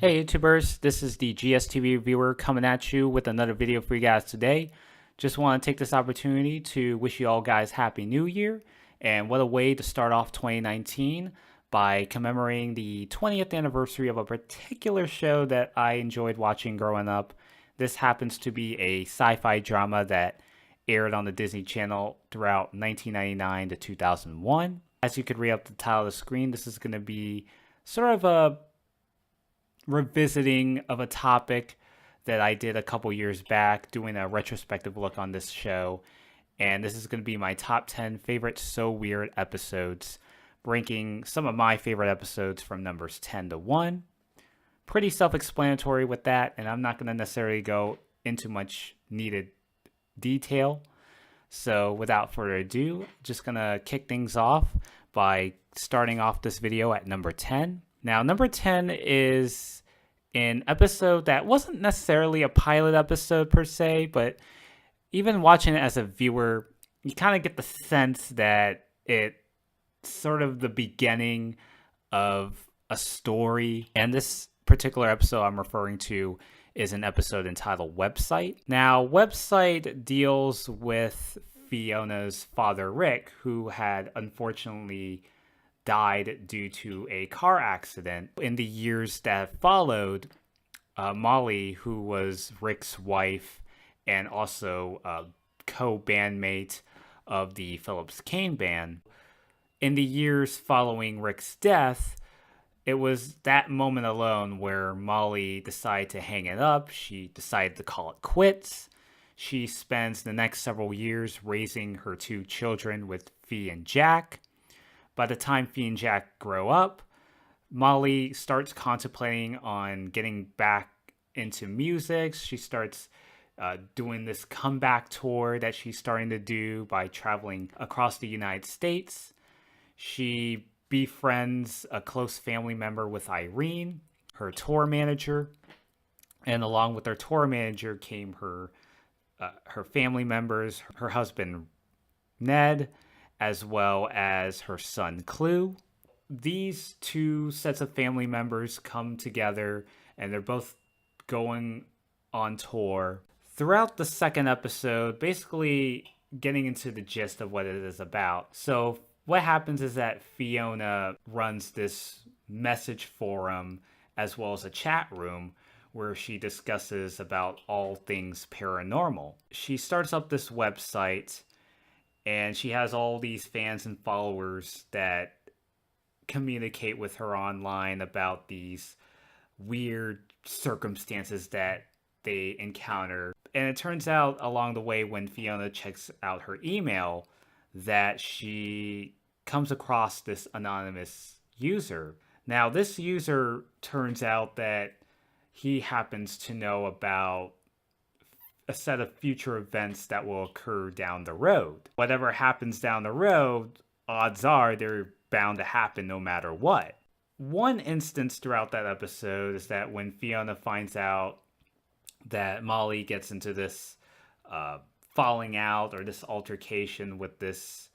Hey YouTubers, this is the GSTV reviewer coming at you with another video for you guys today. Just want to take this opportunity to wish you all guys Happy New Year, and what a way to start off 2019 by commemorating the 20th anniversary of a particular show that I enjoyed watching growing up. This happens to be a sci-fi drama that aired on the Disney Channel throughout 1999 to 2001. As you could read up the title of the screen, this is going to be sort of a revisiting of a topic that I did a couple years back, doing a retrospective look on this show. And this is going to be my top 10 favorite So Weird episodes, ranking some of my favorite episodes from numbers 10 to 1. Pretty self explanatory with that, and I'm not going to necessarily go into much needed detail. So without further ado, just going to kick things off by starting off this video at number 10. Now, number 10 is an episode that wasn't necessarily a pilot episode per se, but even watching it as a viewer, you kind of get the sense that it's sort of the beginning of a story. And this particular episode I'm referring to is an episode entitled Website. Now, Website deals with Fiona's father, Rick, who had unfortunately died due to a car accident. In the years that followed, Molly, who was Rick's wife and also a co-bandmate of the Phillips Kane band, in the years following Rick's death, it was that moment alone where Molly decided to hang it up. She decided to call it quits. She spends the next several years raising her two children with Fee and Jack. By the time Fee and Jack grow up, Molly starts contemplating on getting back into music. She starts doing this comeback tour that she's starting to do by traveling across the United States. She befriends a close family member with Irene, her tour manager, and along with her tour manager came her family members, her husband Ned, as well as her son Clue. These two sets of family members come together and they're both going on tour. Throughout the second episode, basically getting into the gist of what it is about. So what happens is that Fiona runs this message forum as well as a chat room where she discusses about all things paranormal. She starts up this website and she has all these fans and followers that communicate with her online about these weird circumstances that they encounter. And it turns out along the way when Fiona checks out her email that she comes across this anonymous user. Now, this user turns out that he happens to know about a set of future events that will occur down the road. Whatever happens down the road, odds are they're bound to happen no matter what. One instance throughout that episode is that when Fiona finds out that Molly gets into this falling out or this altercation with this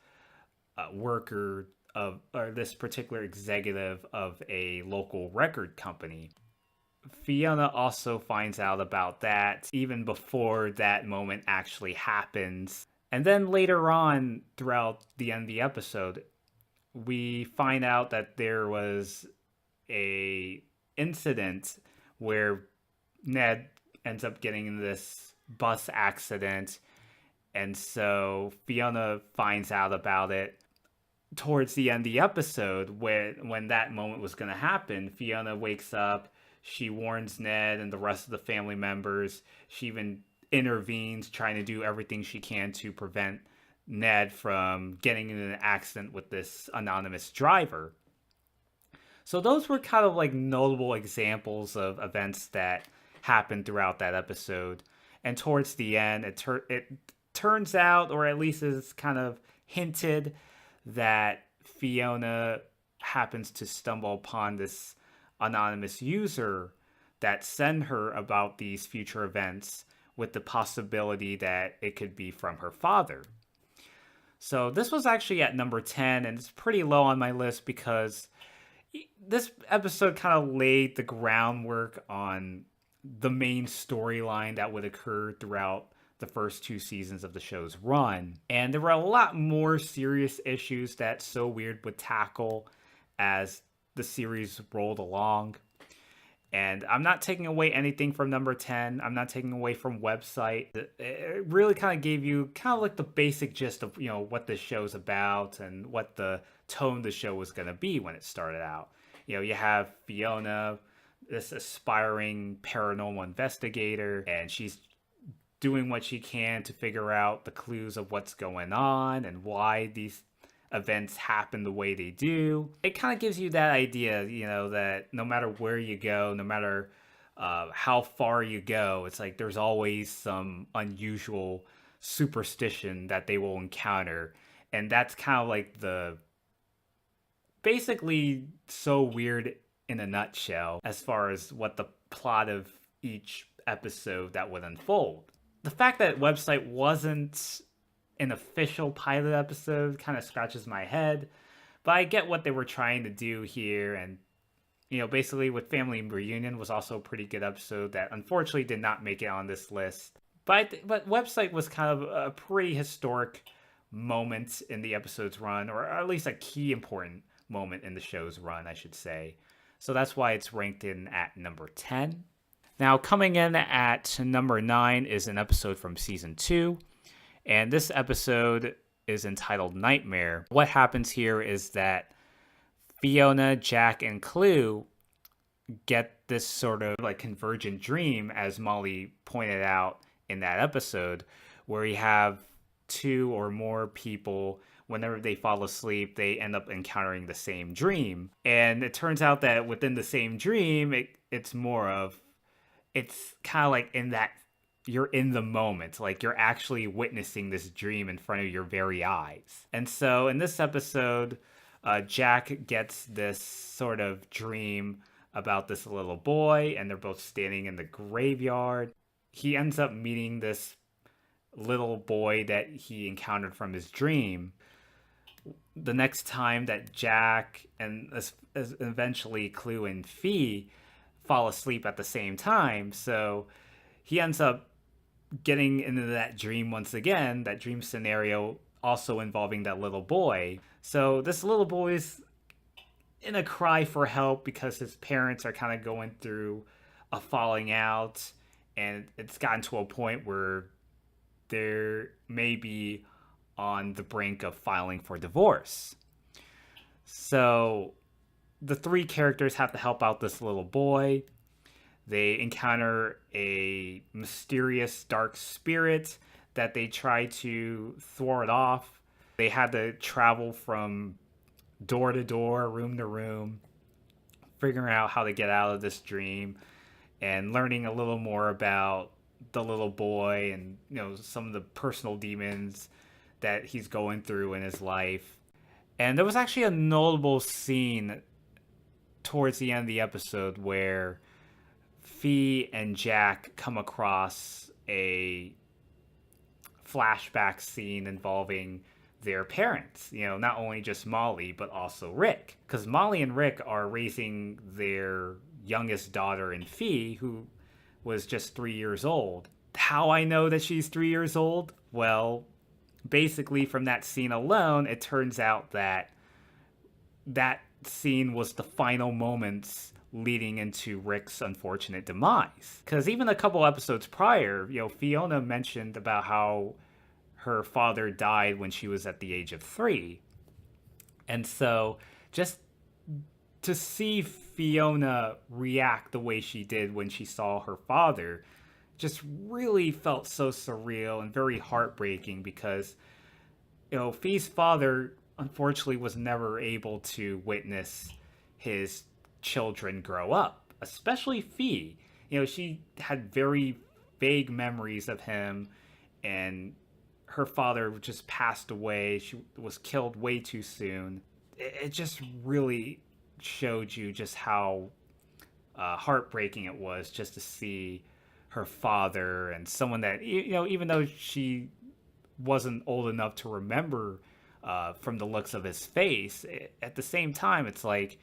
worker of, or this particular executive of a local record company, Fiona also finds out about that even before that moment actually happens. And then later on, throughout the end of the episode, we find out that there was a incident where Ned ends up getting in this bus accident. And so Fiona finds out about it towards the end of the episode. When that moment was going to happen, Fiona wakes up. She warns Ned and the rest of the family members. She even intervenes, trying to do everything she can to prevent Ned from getting in an accident with this anonymous driver. So those were kind of like notable examples of events that happened throughout that episode. And towards the end, it turns out, or at least is kind of hinted, that Fiona happens to stumble upon this anonymous user that send her about these future events with the possibility that it could be from her father. So this was actually at number 10, and it's pretty low on my list because this episode kind of laid the groundwork on the main storyline that would occur throughout the first 2 seasons of the show's run. And there were a lot more serious issues that So Weird would tackle as the series rolled along. And I'm not taking away anything from number 10. I'm not taking away from website. It really kind of gave you kind of like the basic gist of, what the show's about and what the tone the show was going to be when it started out. You have Fiona, this aspiring paranormal investigator, and she's doing what she can to figure out the clues of what's going on and why these events happen the way they do. It kind of gives you that idea, that no matter where you go, no matter how far you go, it's like there's always some unusual superstition that they will encounter. And that's kind of like basically So Weird in a nutshell as far as what the plot of each episode that would unfold. The fact that website wasn't an official pilot episode kind of scratches my head, but I get what they were trying to do here. And basically with Family Reunion was also a pretty good episode that unfortunately did not make it on this list, but website was kind of a pretty historic moment in the episode's run, or at least a key important moment in the show's run, I should say. So that's why it's ranked in at number 10. Now coming in at number 9 is an episode from season 2. And this episode is entitled Nightmare. What happens here is that Fiona, Jack, and Clue get this sort of like convergent dream, as Molly pointed out in that episode, where you have 2 or more people, whenever they fall asleep, they end up encountering the same dream. And it turns out that within the same dream, it's kind of like in that you're in the moment, like you're actually witnessing this dream in front of your very eyes. And so in this episode, Jack gets this sort of dream about this little boy, and they're both standing in the graveyard. He ends up meeting this little boy that he encountered from his dream. The next time that Jack and eventually Clue and Fee fall asleep at the same time, so he ends up getting into that dream once again, that dream scenario also involving that little boy. So this little boy's in a cry for help because his parents are kind of going through a falling out, and it's gotten to a point where they're maybe on the brink of filing for divorce. So the 3 characters have to help out this little boy. They encounter a mysterious dark spirit that they try to thwart off. They had to travel from door to door, room to room, figuring out how to get out of this dream and learning a little more about the little boy and some of the personal demons that he's going through in his life. And there was actually a notable scene towards the end of the episode where Fee and Jack come across a flashback scene involving their parents. Not only just Molly, but also Rick. Because Molly and Rick are raising their youngest daughter in Fee, who was just 3 years old. How I know that she's 3 years old? Well, basically from that scene alone, it turns out that scene was the final moments leading into Rick's unfortunate demise. Because even a couple episodes prior, Fiona mentioned about how her father died when she was at the age of 3. And so just to see Fiona react the way she did when she saw her father just really felt so surreal and very heartbreaking, because Fee's father unfortunately was never able to witness his children grow up, especially Fee. She had very vague memories of him, and her father just passed away. She was killed way too soon. It just really showed you just how heartbreaking it was just to see her father and someone that, even though she wasn't old enough to remember from the looks of his face, at the same time, it's like,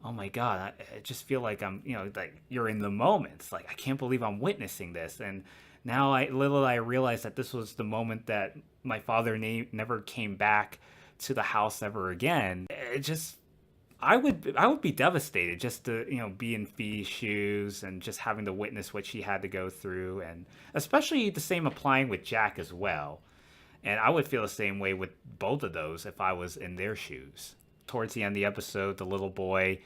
oh my god, I just feel like I'm, like you're in the moment. It's like I can't believe I'm witnessing this. And now I realize that this was the moment that my father never came back to the house ever again. It just I would be devastated just to be in Fee's shoes and just having to witness what she had to go through, and especially the same applying with Jack as well. And I would feel the same way with both of those if I was in their shoes. Towards the end of the episode, the little boy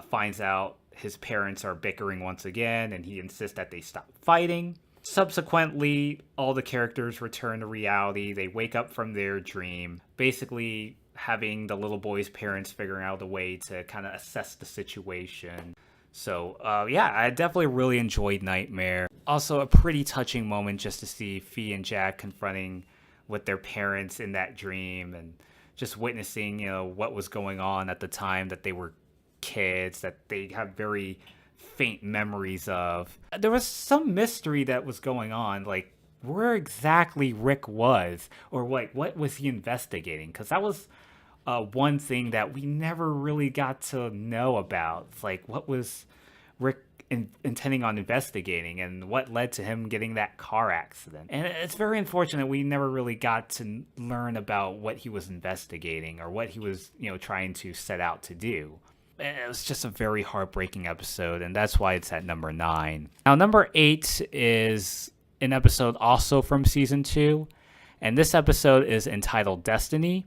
finds out his parents are bickering once again, and he insists that they stop fighting. Subsequently, all the characters return to reality. They wake up from their dream, basically having the little boy's parents figuring out a way to kind of assess the situation. So, yeah, I definitely really enjoyed Nightmare. Also, a pretty touching moment just to see Fee and Jack confronting with their parents in that dream and just witnessing, what was going on at the time that they were kids, that they have very faint memories of. There was some mystery that was going on, like where exactly Rick was, or what was he investigating? Because that was one thing that we never really got to know about. It's like, what was Rick intending on investigating, and what led to him getting that car accident? And it's very unfortunate we never really got to learn about what he was investigating or what he was, trying to set out to do. It was just a very heartbreaking episode, and that's why it's at number 9. Now, number 8 is an episode also from season 2, and this episode is entitled Destiny.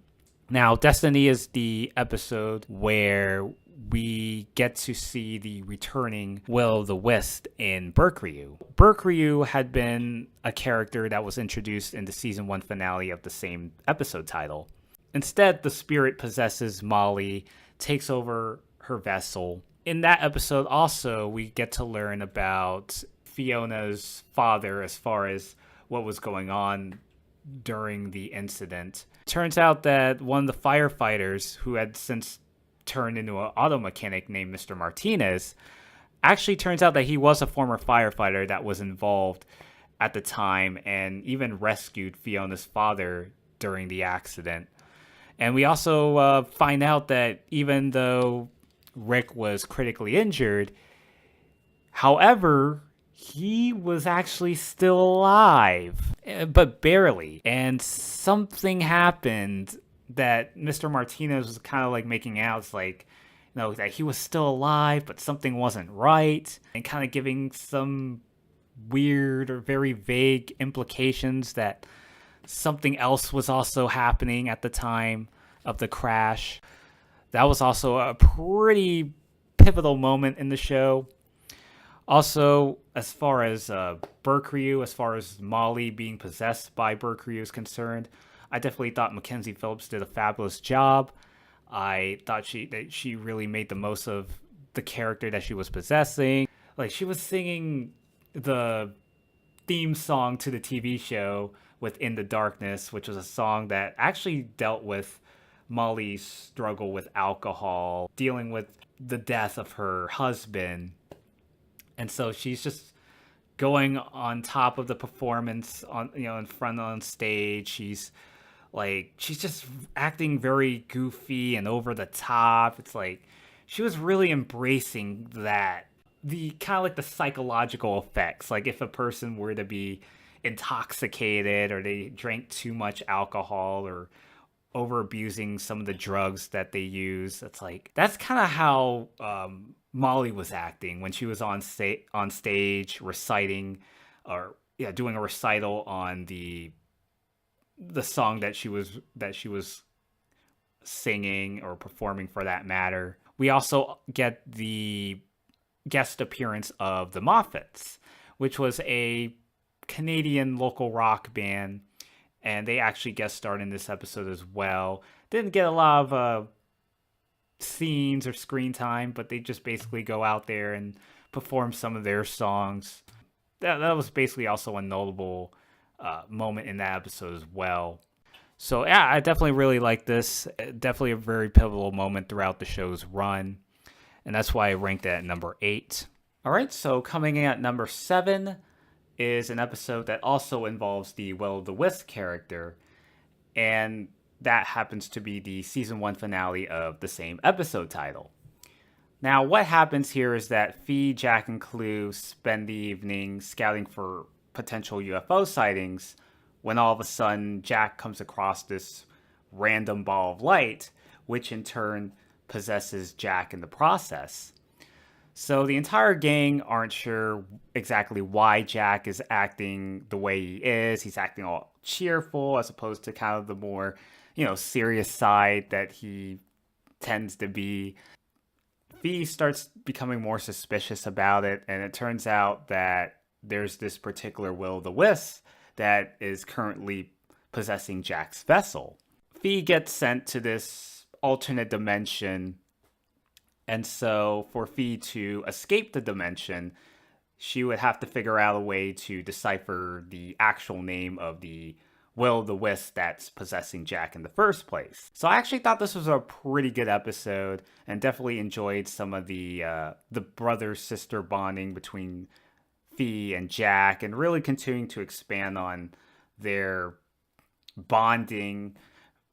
Now, Destiny is the episode where we get to see the returning Will-O-The-Wisp in Berk Ryu. Berk Ryu had been a character that was introduced in the season 1 finale of the same episode title. Instead, the spirit possesses Molly, takes over her vessel. In that episode also, we get to learn about Fiona's father as far as what was going on during the incident. Turns out that one of the firefighters, who had since turned into an auto mechanic named Mr. Martinez, actually turns out that he was a former firefighter that was involved at the time and even rescued Fiona's father during the accident. And we also find out that even though Rick was critically injured, however, he was actually still alive, but barely. And something happened that Mr. Martinez was kind of like making out. It's like, that he was still alive, but something wasn't right, and kind of giving some weird or very vague implications that something else was also happening at the time of the crash. That was also a pretty pivotal moment in the show. Also, as far as Berk Ryu, as far as Molly being possessed by Berk Ryu is concerned, I definitely thought Mackenzie Phillips did a fabulous job. I thought she really made the most of the character that she was possessing. Like, she was singing the theme song to the TV show Within the Darkness, which was a song that actually dealt with Molly's struggle with alcohol, dealing with the death of her husband. And so she's just going on top of the performance on, in front on stage. She's just acting very goofy and over the top. It's like she was really embracing that, the kind of like the psychological effects. Like if a person were to be intoxicated or they drank too much alcohol or over abusing some of the drugs that they use. It's like, that's kind of how Molly was acting when she was on stage reciting, or doing a recital on the song that she was singing or performing, for that matter. We also get the guest appearance of the Moffats, which was a Canadian local rock band, and they actually guest starred in this episode as well. Didn't get a lot of scenes or screen time, but they just basically go out there and perform some of their songs. That was basically also a notable moment in that episode as well. So yeah, I definitely really like this. Definitely a very pivotal moment throughout the show's run, and that's why I ranked it at number 8. All right, so coming in at number 7 is an episode that also involves the Will-O-The-Wisp character, and that happens to be the season 1 finale of the same episode title. Now, what happens here is that Fee, Jack, and Clue spend the evening scouting for potential UFO sightings when all of a sudden Jack comes across this random ball of light, which in turn possesses Jack in the process. So the entire gang aren't sure exactly why Jack is acting the way he is. He's acting all cheerful as opposed to kind of the more, serious side that he tends to be. Fee starts becoming more suspicious about it, and it turns out that there's this particular Will-o'-the-Wisp that is currently possessing Jack's vessel. Fee gets sent to this alternate dimension, and so for Fee to escape the dimension, she would have to figure out a way to decipher the actual name of the Will-o'-the-Wisp that's possessing Jack in the first place. So I actually thought this was a pretty good episode, and definitely enjoyed some of the brother-sister bonding between Fee and Jack, and really continuing to expand on their bonding,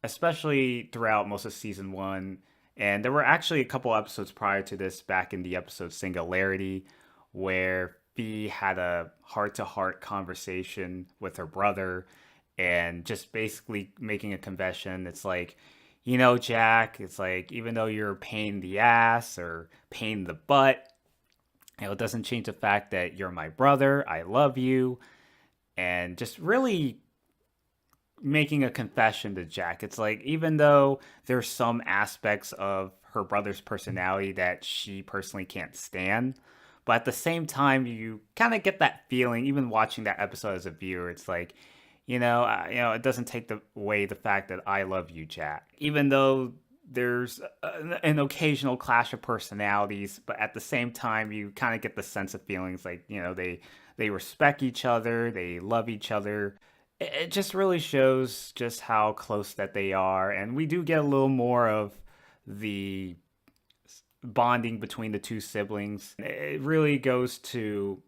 especially throughout most of season 1. And there were actually a couple episodes prior to this, back in the episode Singularity, where Fee had a heart-to-heart conversation with her brother, and just basically making a confession. It's like, Jack, it's like, even though you're a pain in the ass or pain in the butt, it doesn't change the fact that you're my brother. I love you. And just really making a confession to Jack. It's like, even though there's some aspects of her brother's personality that she personally can't stand, but at the same time, you kind of get that feeling, even watching that episode as a viewer. It's like, it doesn't take away the fact that I love you, Jack. Even though there's an occasional clash of personalities, but at the same time, you kind of get the sense of feelings like, they respect each other, they love each other. It just really shows just how close that they are. And we do get a little more of the bonding between the two siblings. It really goes to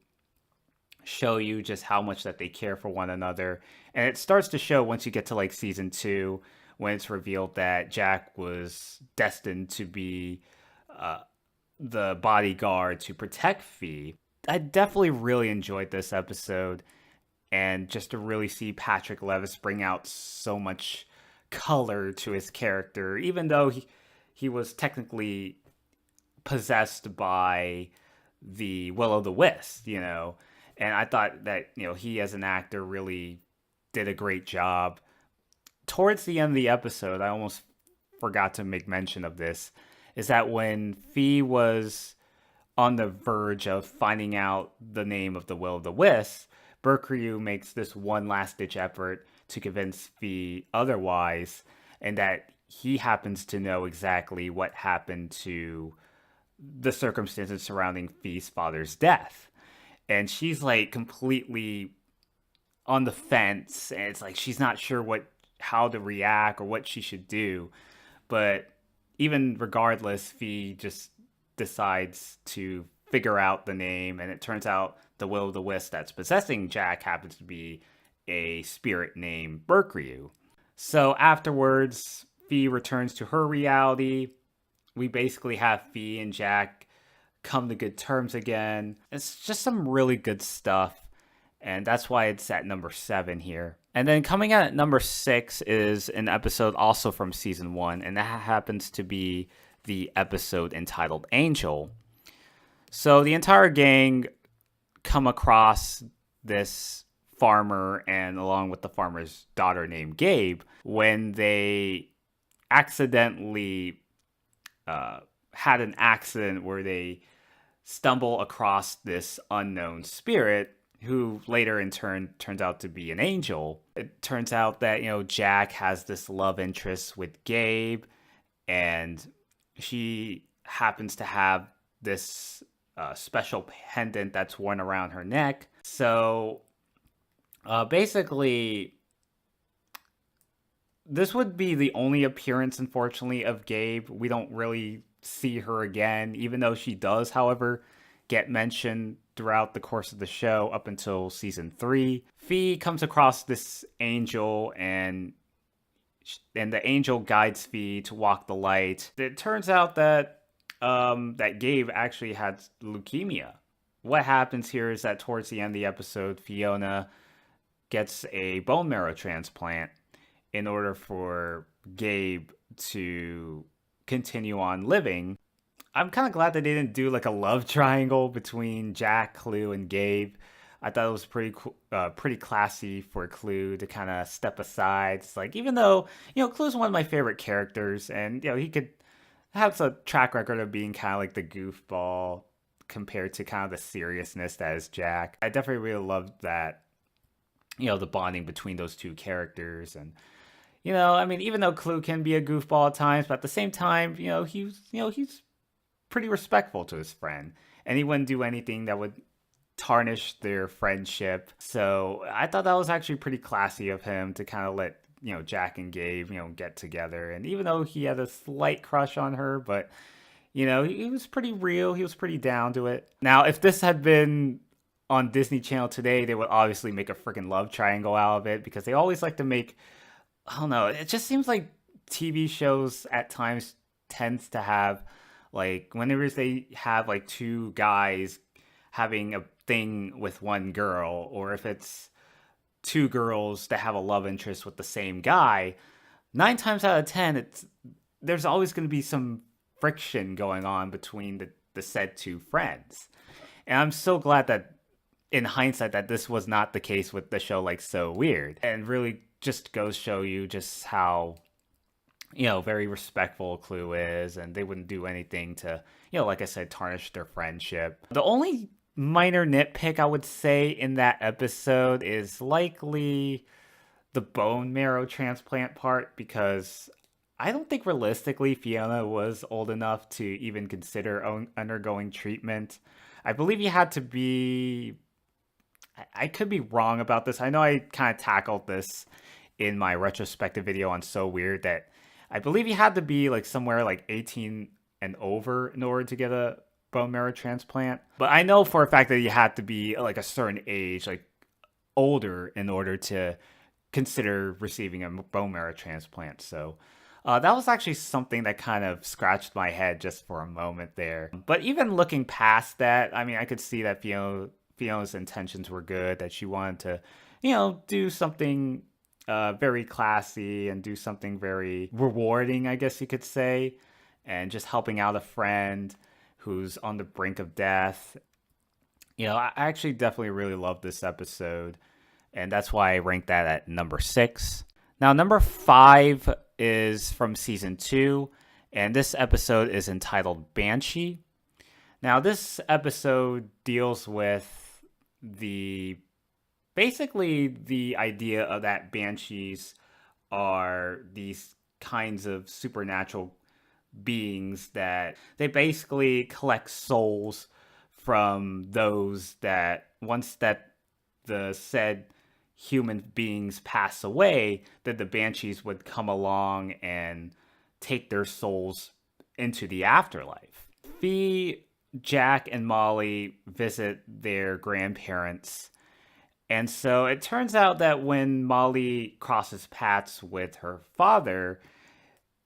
show you just how much that they care for one another. And it starts to show once you get to like season 2, when it's revealed that Jack was destined to be the bodyguard to protect Fee. I definitely really enjoyed this episode, and just to really see Patrick Levis bring out so much color to his character, even though he was technically possessed by the Will-o'-the-Wisp, and I thought that, he as an actor really did a great job. Towards the end of the episode, I almost forgot to make mention of this, is that when Fee was on the verge of finding out the name of the Will-o'-the-Wisp, Berkryu makes this one last-ditch effort to convince Fee otherwise, and that he happens to know exactly what happened to the circumstances surrounding Fee's father's death. And she's like completely on the fence, and it's like she's not sure how to react or what she should do. But even regardless, Fee just decides to figure out the name, and it turns out the Will-o'-the-Wisp that's possessing Jack happens to be a spirit named Berkryu. So afterwards, Fee returns to her reality. We basically have Fee and Jack come to good terms again. It's just some really good stuff, and that's why it's at number 7 here. And then coming out at number 6 is an episode also from season 1, and that happens to be the episode entitled Angel. So the entire gang come across this farmer, and along with the farmer's daughter named Gabe, when they accidentally had an accident where they stumble across this unknown spirit, who later in turn turns out to be an angel. It turns out that, Jack has this love interest with Gabe, and she happens to have this special pendant that's worn around her neck. So basically, this would be the only appearance, unfortunately, of Gabe. We don't really see her again, even though she does, however, get mentioned throughout the course of the show up until season 3. Fee comes across this angel, and the angel guides Fee to walk the light. It turns out that that Gabe actually had leukemia. What happens here is that towards the end of the episode, Fiona gets a bone marrow transplant in order for Gabe to continue on living. I'm kind of glad that they didn't do like a love triangle between Jack, Clue, and Gabe. I thought it was pretty cool, pretty classy for Clue to kind of step aside. It's like, even though Clue's one of my favorite characters, and he could have a track record of being kind of like the goofball compared to kind of the seriousness that is Jack. I definitely really loved that, the bonding between those two characters. And I mean, even though Clue can be a goofball at times, but at the same time, he's pretty respectful to his friend, and he wouldn't do anything that would tarnish their friendship. So I thought that was actually pretty classy of him to kind of let Jack and Gabe get together. And even though he had a slight crush on her, but he was pretty real. He was pretty down to it. Now, if this had been on Disney Channel today, they would obviously make a freaking love triangle out of it, because they always like to make, I don't know, it just seems like TV shows at times tends to have, like, whenever they have like two guys having a thing with one girl, or if it's two girls that have a love interest with the same guy, 9 times out of 10, there's always going to be some friction going on between the said two friends. And I'm so glad that in hindsight that this was not the case with the show like So Weird, and really just goes show you just how very respectful Clue is, and they wouldn't do anything to like I said, tarnish their friendship. The only minor nitpick I would say in that episode is likely the bone marrow transplant part, because I don't think realistically Fiona was old enough to even consider undergoing treatment. I believe you had to be, I could be wrong about this. I know I kind of tackled this in my retrospective video on So Weird, that I believe you had to be like somewhere like 18 and over in order to get a bone marrow transplant. But I know for a fact that you had to be like a certain age, like older, in order to consider receiving a bone marrow transplant. So that was actually something that kind of scratched my head just for a moment there. But even looking past that, I mean, I could see that Fiona's intentions were good, that she wanted to, do something very classy and do something very rewarding, I guess you could say, and just helping out a friend who's on the brink of death. I actually definitely really love this episode, and that's why I ranked that at number 6. Now, number 5 is from season 2, and this episode is entitled Banshee. Now, this episode deals with basically the idea of that banshees are these kinds of supernatural beings that they basically collect souls from those that once that the said human beings pass away, that the banshees would come along and take their souls into the afterlife. Fee, Jack, and Molly visit their grandparents. And so it turns out that when Molly crosses paths with her father,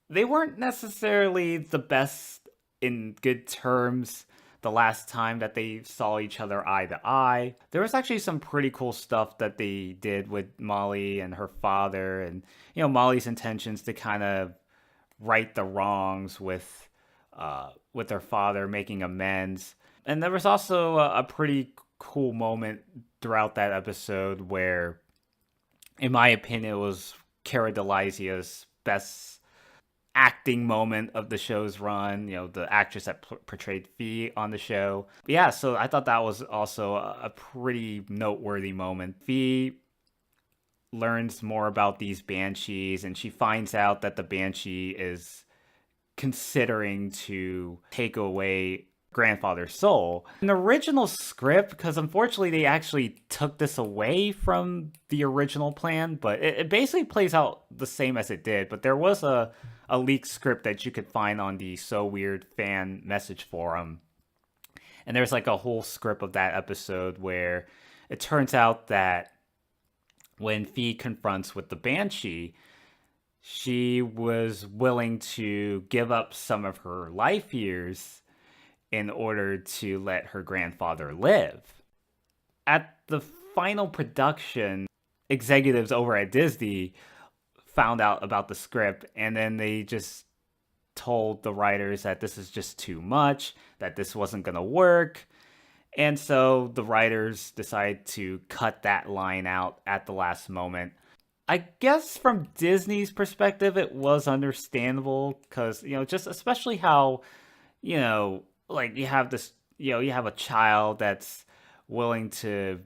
they weren't necessarily the best in good terms the last time that they saw each other eye to eye. There was actually some pretty cool stuff that they did with Molly and her father, and Molly's intentions to kind of right the wrongs with their father, making amends. And there was also a pretty cool moment throughout that episode where, in my opinion, it was Cara Delisia's best acting moment of the show's run, the actress that portrayed Fee on the show. But yeah, so I thought that was also a pretty noteworthy moment. Fee learns more about these banshees, and she finds out that the banshee is considering to take away grandfather's soul. In the original script, because unfortunately they actually took this away from the original plan, but it basically plays out the same as it did. But there was a leaked script that you could find on the So Weird fan message forum, and there's like a whole script of that episode where it turns out that when Fee confronts with the banshee, she was willing to give up some of her life years in order to let her grandfather live. At the final production, executives over at Disney found out about the script, and then they just told the writers that this is just too much, that this wasn't going to work. And so the writers decided to cut that line out at the last moment. I guess from Disney's perspective, it was understandable because, just especially how, like you have this, you have a child that's willing to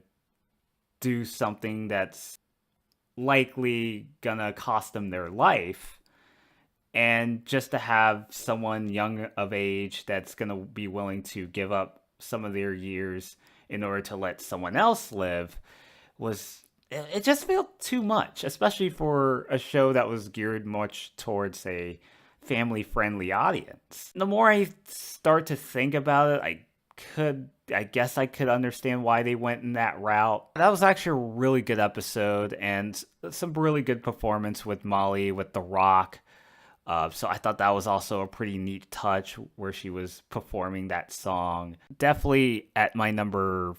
do something that's likely gonna cost them their life. And just to have someone young of age that's gonna be willing to give up some of their years in order to let someone else live it just felt too much, especially for a show that was geared much towards a family friendly audience. The more I start to think about it, I guess I could understand why they went in that route. That was actually a really good episode and some really good performance with Molly, with The Rock. So I thought that was also a pretty neat touch where she was performing that song. Definitely at my number,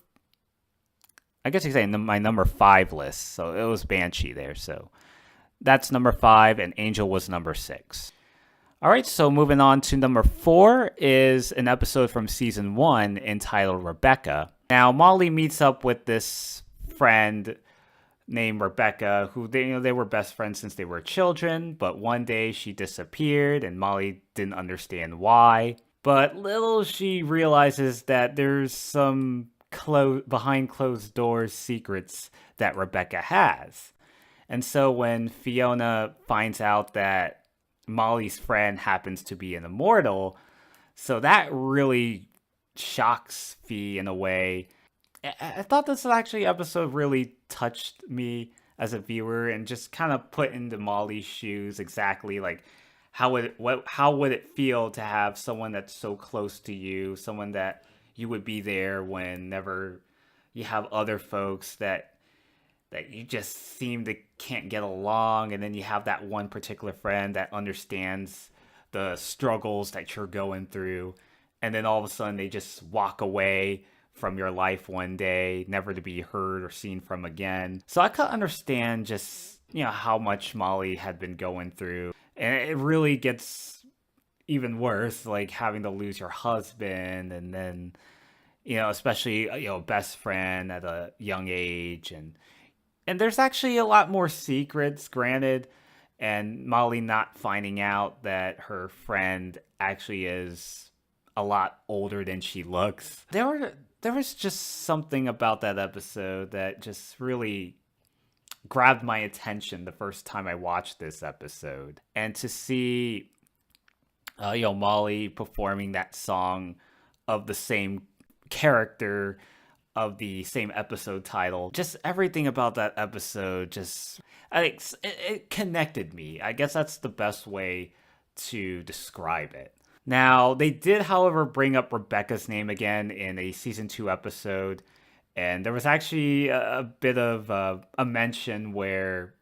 I guess you could say my number 5 list. So it was Banshee there. So that's number 5 and Angel was number 6. All right, so moving on to number 4 is an episode from season 1 entitled Rebecca. Now, Molly meets up with this friend named Rebecca, who they were best friends since they were children, but one day she disappeared and Molly didn't understand why. But little she realizes that there's some behind closed doors secrets that Rebecca has. And so when Fiona finds out that Molly's friend happens to be an immortal, so that really shocks Fee in a way. I thought this actually episode really touched me as a viewer and just kind of put into Molly's shoes exactly like how would it feel to have someone that's so close to you, someone that you would be there whenever you have other folks that you just seem to can't get along, and then you have that one particular friend that understands the struggles that you're going through, and then all of a sudden they just walk away from your life one day, never to be heard or seen from again. So I could understand just, how much Molly had been going through. And it really gets even worse, like having to lose your husband and then, especially, best friend at a young age. And there's actually a lot more secrets, granted, and Molly not finding out that her friend actually is a lot older than she looks. There was just something about that episode that just really grabbed my attention the first time I watched this episode. And to see, Molly performing that song of the same character of the same episode title, just everything about that episode it connected me. I guess that's the best way to describe it. Now, they did, however, bring up Rebecca's name again in a season 2 episode, and there was actually a bit of a mention where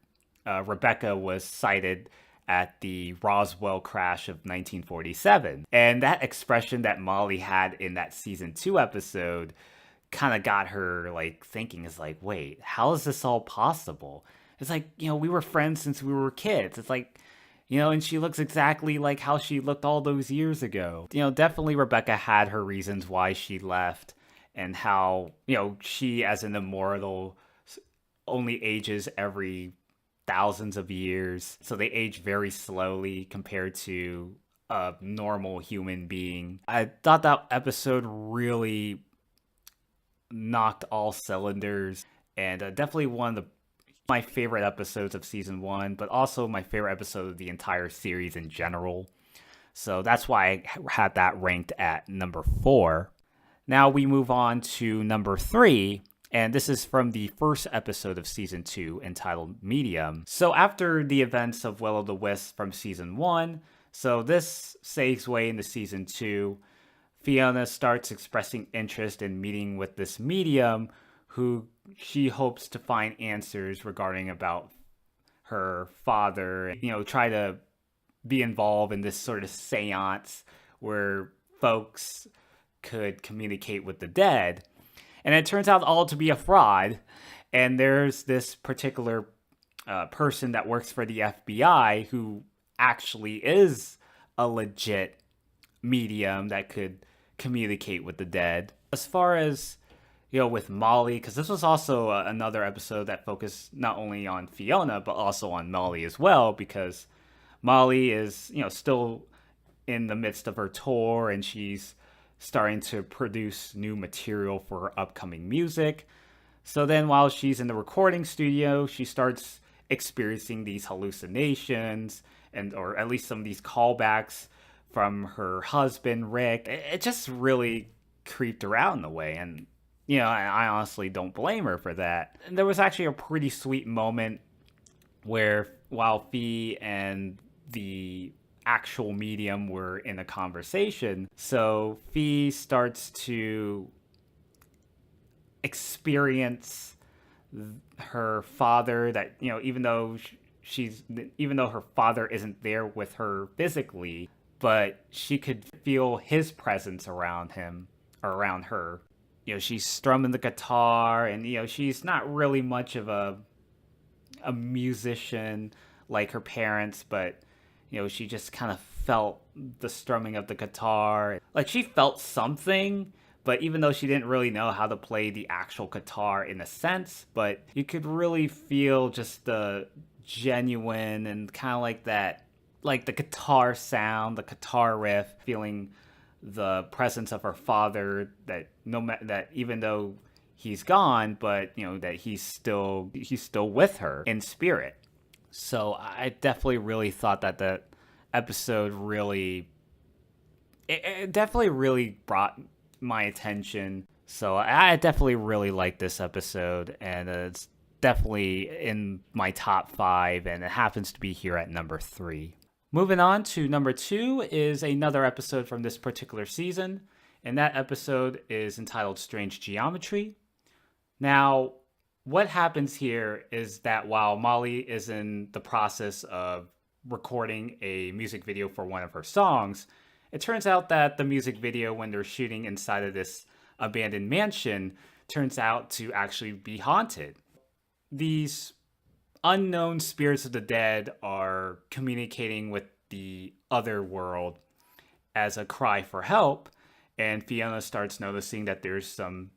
Rebecca was cited at the Roswell crash of 1947. And that expression that Molly had in that season 2 episode kind of got her like thinking, is like, wait, how is this all possible? It's like, we were friends since we were kids. It's like, and she looks exactly like how she looked all those years ago. Definitely Rebecca had her reasons why she left, and how, she as an immortal only ages every thousands of years. So they age very slowly compared to a normal human being. I thought that episode really knocked all cylinders, and definitely one of my favorite episodes of season 1, but also my favorite episode of the entire series in general. So that's why I had that ranked at number 4. Now we move on to number 3, and this is from the first episode of season 2 entitled Medium. So after the events of Will-O-the-Wisp from season 1, so this segues into season 2, Fiona starts expressing interest in meeting with this medium who she hopes to find answers regarding about her father, try to be involved in this sort of seance where folks could communicate with the dead. And it turns out all to be a fraud. And there's this particular person that works for the FBI who actually is a legit medium that could communicate with the dead. As far as, with Molly, because this was also another episode that focused not only on Fiona, but also on Molly as well, because Molly is, still in the midst of her tour, and she's starting to produce new material for her upcoming music. So then while she's in the recording studio, she starts experiencing these hallucinations, and or at least some of these callbacks from her husband, Rick. It just really creeped her out in a way. And, I honestly don't blame her for that. And there was actually a pretty sweet moment where while Fee and the actual medium were in a conversation, so Fee starts to experience her father, that even though her father isn't there with her physically, but she could feel his presence around him or around her. She's strumming the guitar, and she's not really much of a musician like her parents, but she just kind of felt the strumming of the guitar. Like, she felt something, but even though she didn't really know how to play the actual guitar in a sense, but you could really feel just the genuine and kind of like that, like the guitar sound, the guitar riff, feeling the presence of her father, that that even though he's gone, but that he's still with her in spirit. So I definitely really thought that episode really, it definitely really brought my attention. So I definitely really like this episode, and it's definitely in my top 5, and it happens to be here at number 3. Moving on to number 2 is another episode from this particular season, and that episode is entitled Strange Geometry. Now, what happens here is that while Molly is in the process of recording a music video for one of her songs, it turns out that the music video, when they're shooting inside of this abandoned mansion, turns out to actually be haunted. These unknown spirits of the dead are communicating with the other world as a cry for help, and Fiona starts noticing that there's some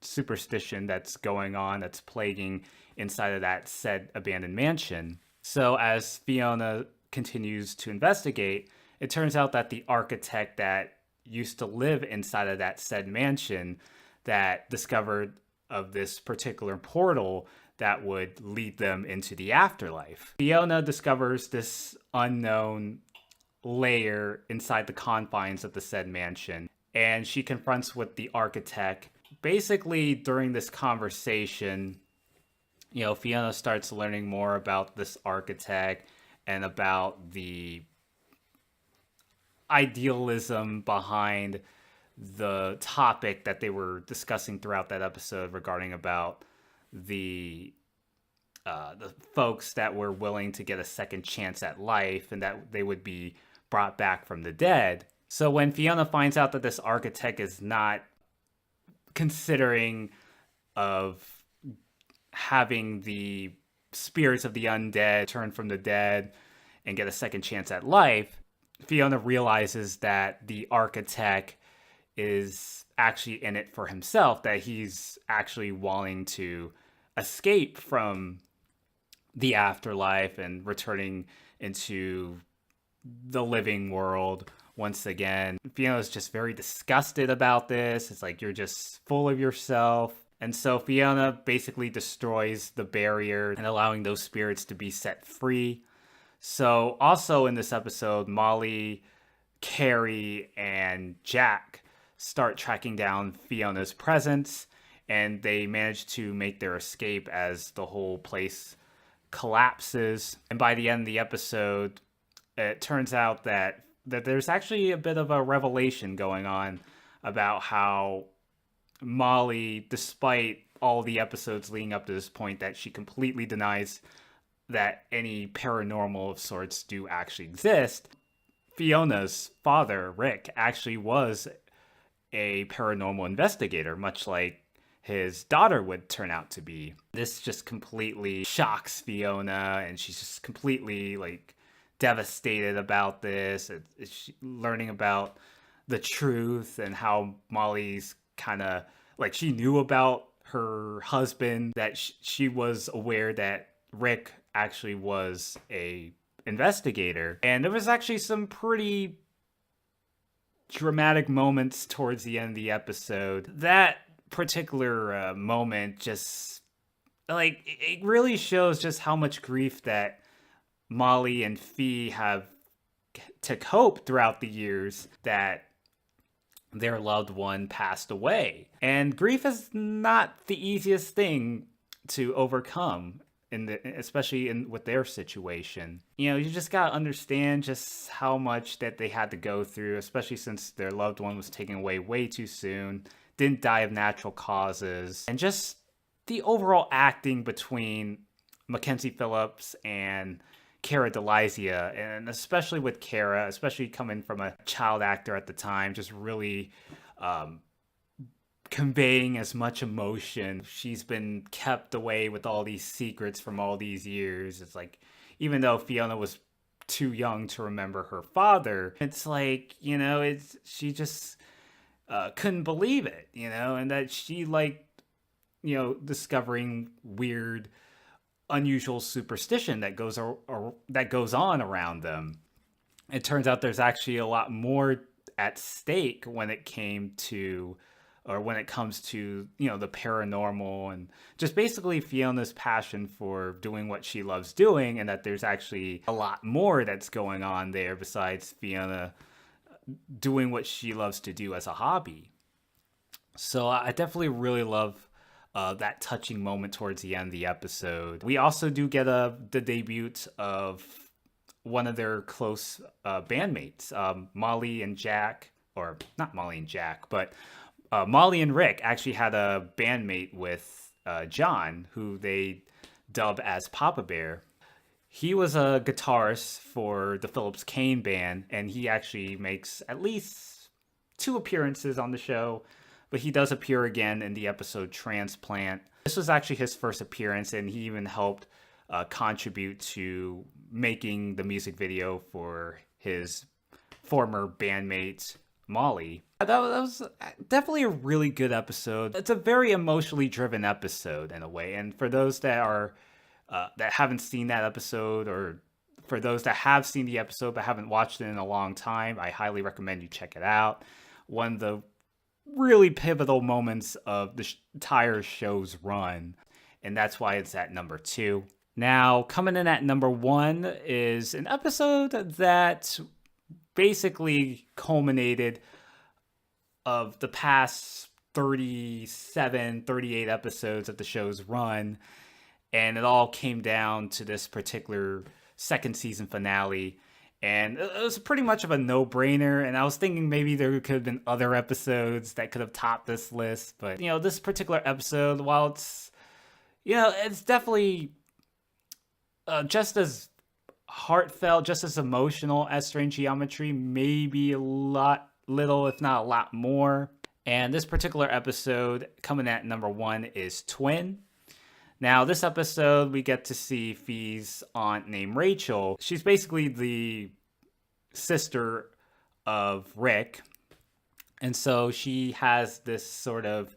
superstition that's going on, that's plaguing inside of that said abandoned mansion. So as Fiona continues to investigate, it turns out that the architect that used to live inside of that said mansion, that discovered of this particular portal that would lead them into the afterlife. Fiona discovers this unknown layer inside the confines of the said mansion, and she confronts with the architect. Basically, during this conversation, Fiona starts learning more about this architect and about the idealism behind the topic that they were discussing throughout that episode, regarding about the folks that were willing to get a second chance at life, and that they would be brought back from the dead. So when Fiona finds out that this architect is not considering of having the spirits of the undead turn from the dead and get a second chance at life, Fiona realizes that the architect is actually in it for himself, that he's actually wanting to escape from the afterlife and returning into the living world once again. Fiona's just very disgusted about this. It's like, you're just full of yourself. And so Fiona basically destroys the barrier and allowing those spirits to be set free. So also in this episode, Molly, Carrie, and Jack start tracking down Fiona's presence, and they manage to make their escape as the whole place collapses. And by the end of the episode, it turns out that there's actually a bit of a revelation going on about how Molly, despite all the episodes leading up to this point, that she completely denies that any paranormal of sorts do actually exist. Fiona's father, Rick, actually was a paranormal investigator, much like his daughter would turn out to be. This just completely shocks Fiona, and she's just completely like devastated about this. It's learning about the truth and how Molly's kind of like she knew about her husband, that she was aware that Rick actually was a investigator, and there was actually some pretty dramatic moments towards the end of the episode. That particular moment just like it really shows just how much grief that Molly and Fee have to cope throughout the years that their loved one passed away. And grief is not the easiest thing to overcome, especially with their situation. You know, you just gotta understand just how much that they had to go through, especially since their loved one was taken away way too soon, didn't die of natural causes, and just the overall acting between Mackenzie Phillips and Cara DeLizia, and especially with Cara, especially coming from a child actor at the time, just really conveying as much emotion. She's been kept away with all these secrets from all these years. It's like, even though Fiona was too young to remember her father, it's like, you know, she just couldn't believe it, you know, and that she like, you know, discovering weird, unusual superstition that goes on around them. It turns out there's actually a lot more at stake when it comes to, you know, the paranormal and just basically Fiona's passion for doing what she loves doing, and that there's actually a lot more that's going on there besides Fiona doing what she loves to do as a hobby. So I definitely really love that touching moment towards the end of the episode. We also do get the debut of one of their close bandmates, Molly and Jack, or not Molly and Jack, but Molly and Rick actually had a bandmate with John, who they dub as Papa Bear. He was a guitarist for the Phillips Kane band, and he actually makes at least 2 appearances on the show, but he does appear again in the episode Transplant. This was actually his first appearance, and he even helped contribute to making the music video for his former bandmate, Molly. That was definitely a really good episode. It's a very emotionally driven episode in a way, and for those that haven't seen that episode, or for those that have seen the episode but haven't watched it in a long time, I highly recommend you check it out. One of the really pivotal moments of the entire show's run, and that's why it's at number 2. Now, coming in at number 1 is an episode that basically culminated of the past 38 episodes of the show's run, and it all came down to this particular second season finale. And it was pretty much of a no-brainer, and I was thinking maybe there could have been other episodes that could have topped this list, but, you know, this particular episode, while it's, you know, it's definitely just as heartfelt, just as emotional as Strange Geometry, maybe little, if not a lot more. And this particular episode, coming at number 1, is Twin. Now, this episode, we get to see Fee's aunt named Rachel. She's basically the sister of Rick. And so she has this sort of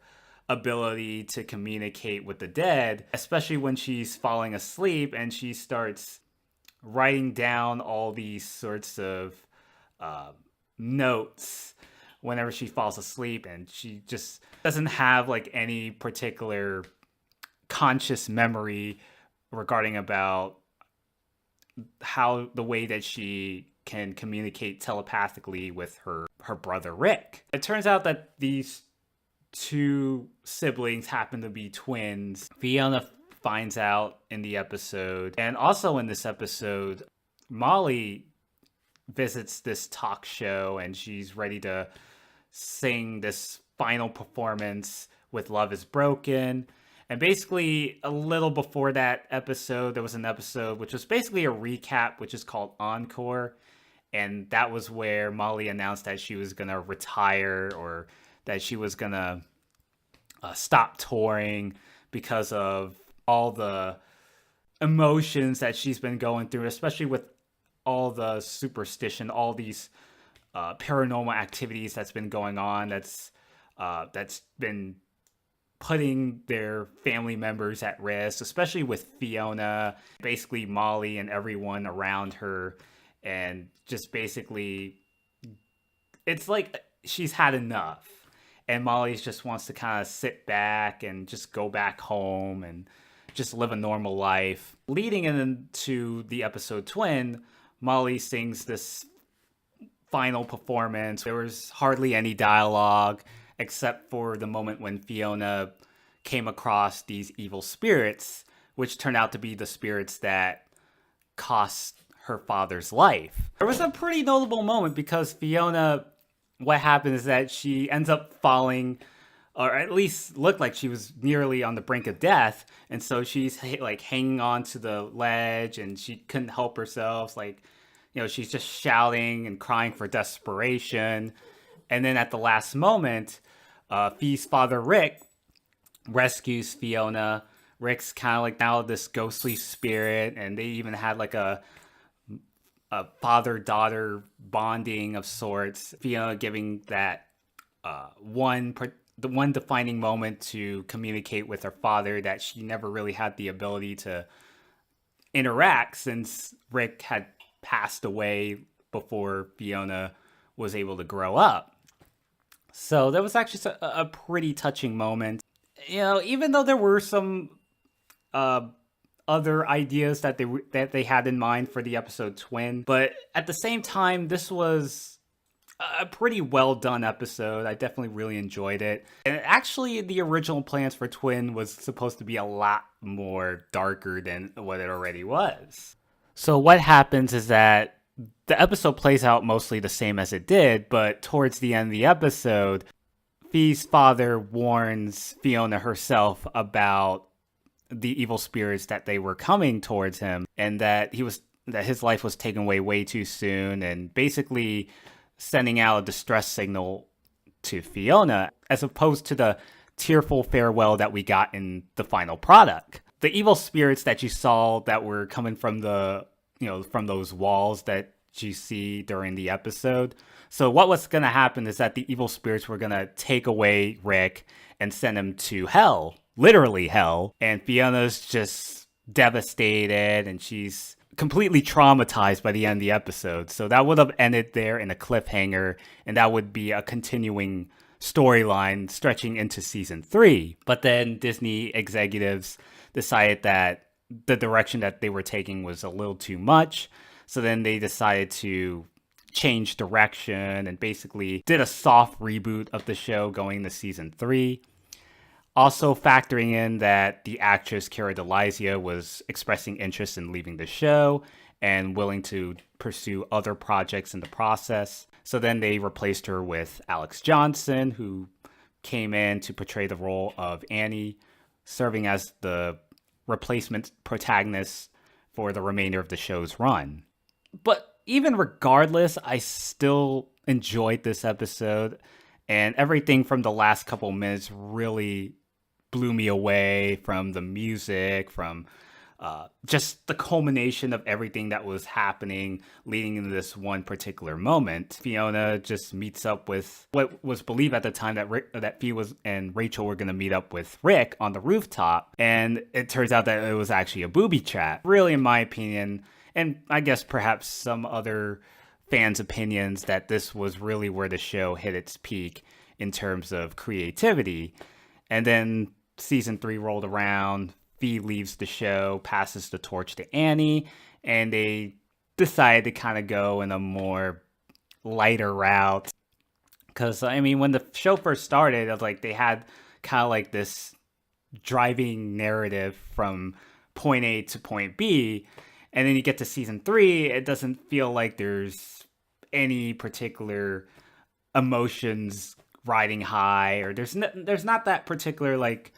ability to communicate with the dead, especially when she's falling asleep and she starts writing down all these sorts of notes whenever she falls asleep. And she just doesn't have like any particular conscious memory regarding about how the way that she can communicate telepathically with her brother Rick. It turns out that these 2 siblings happen to be twins. Fiona finds out in the episode, and also in this episode, Molly visits this talk show and she's ready to sing this final performance with Love is Broken. And basically, a little before that episode, there was an episode which was basically a recap, which is called Encore. And that was where Molly announced that she was going to retire, or that she was gonna stop touring because of all the emotions that she's been going through, especially with all the superstition, all these paranormal activities that's been going on. That's been putting their family members at risk, especially with Fiona, basically Molly and everyone around her, and just basically, it's like she's had enough. And Molly just wants to kind of sit back and just go back home and just live a normal life. Leading into the episode Twin, Molly sings this final performance. There was hardly any dialogue except for the moment when Fiona came across these evil spirits, which turned out to be the spirits that cost her father's life. There was a pretty notable moment because Fiona, what happened is that she ends up falling, or at least looked like she was nearly on the brink of death, and so she's like hanging on to the ledge and she couldn't help herself. Like, you know, she's just shouting and crying for desperation. And then at the last moment, Fee's father Rick rescues Fiona. Rick's kind of like now this ghostly spirit, and they even had like a father-daughter bonding of sorts. Fiona giving that the one defining moment to communicate with her father that she never really had the ability to interact since Rick had passed away before Fiona was able to grow up. So that was actually a pretty touching moment. You know, even though there were some other ideas that they had in mind for the episode Twin, but at the same time, this was a pretty well done episode. I definitely really enjoyed it. And actually, the original plans for Twin was supposed to be a lot more darker than what it already was. So what happens is that the episode plays out mostly the same as it did, but towards the end of the episode, Fee's father warns Fiona herself about the evil spirits that they were coming towards him, and that his life was taken away way too soon, and basically sending out a distress signal to Fiona, as opposed to the tearful farewell that we got in the final product. The evil spirits that you saw that were coming from from those walls that you see during the episode. So what was going to happen is that the evil spirits were going to take away Rick and send him to hell, literally hell. And Fiona's just devastated, and she's completely traumatized by the end of the episode. So that would have ended there in a cliffhanger, and that would be a continuing storyline stretching into season 3. But then Disney executives decided that the direction that they were taking was a little too much. So then they decided to change direction and basically did a soft reboot of the show going into season 3. Also factoring in that the actress Cara DeLizia was expressing interest in leaving the show and willing to pursue other projects in the process. So then they replaced her with Alex Johnson, who came in to portray the role of Annie, serving as the replacement protagonist for the remainder of the show's run. But even regardless, I still enjoyed this episode, and everything from the last couple minutes really blew me away, from the music, from just the culmination of everything that was happening leading into this one particular moment. Fiona just meets up with what was believed at the time that Fee and Rachel were going to meet up with Rick on the rooftop, and it turns out that it was actually a booby trap. Really, in my opinion, and I guess perhaps some other fans' opinions, that this was really where the show hit its peak in terms of creativity. And then season 3 rolled around, Fee leaves the show, passes the torch to Annie, and they decided to kind of go in a more lighter route. Because, I mean, when the show first started, it was like they had kind of like this driving narrative from point A to point B, and then you get to season 3, it doesn't feel like there's any particular emotions riding high, or there's not that particular like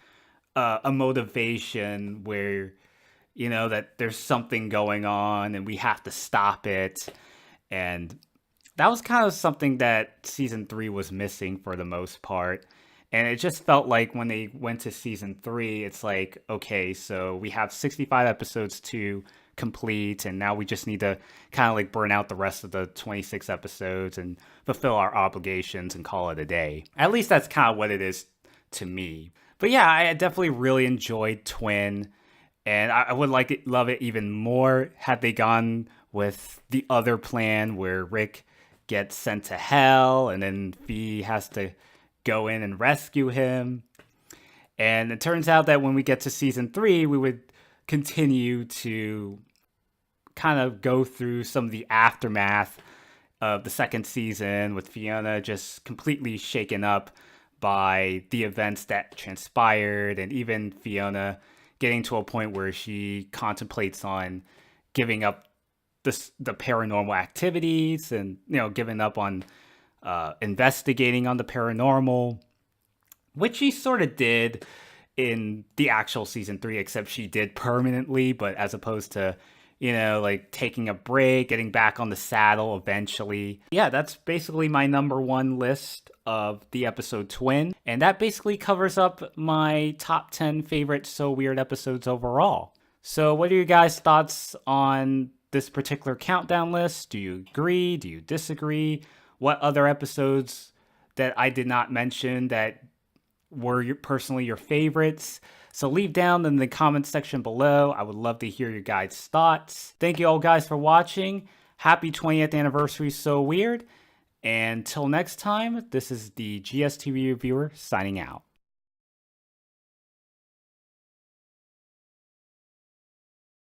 a motivation where, you know, that there's something going on and we have to stop it. And that was kind of something that season 3 was missing for the most part. And it just felt like when they went to season 3, it's like, okay, so we have 65 episodes to complete, and now we just need to kind of like burn out the rest of the 26 episodes and fulfill our obligations and call it a day. At least that's kind of what it is to me. But yeah, I definitely really enjoyed Twin, and I would love it even more had they gone with the other plan where Rick gets sent to hell and then Fee has to go in and rescue him. And it turns out that when we get to season 3, we would continue to kind of go through some of the aftermath of the second season with Fiona just completely shaken up by the events that transpired, and even Fiona getting to a point where she contemplates on giving up the paranormal activities and, giving up on investigating on the paranormal, which she sort of did in the actual season 3, except she did permanently, but as opposed to, like taking a break, getting back on the saddle eventually. Yeah, that's basically my number 1 list of the episode Twin. And that basically covers up my top 10 favorite So Weird episodes overall. So what are your guys' thoughts on this particular countdown list? Do you agree? Do you disagree? What other episodes that I did not mention that were personally your favorites? So leave down in the comments section below. I would love to hear your guys' thoughts. Thank you all guys for watching. Happy 20th anniversary So Weird. And till next time, this is the GSTV Reviewer signing out.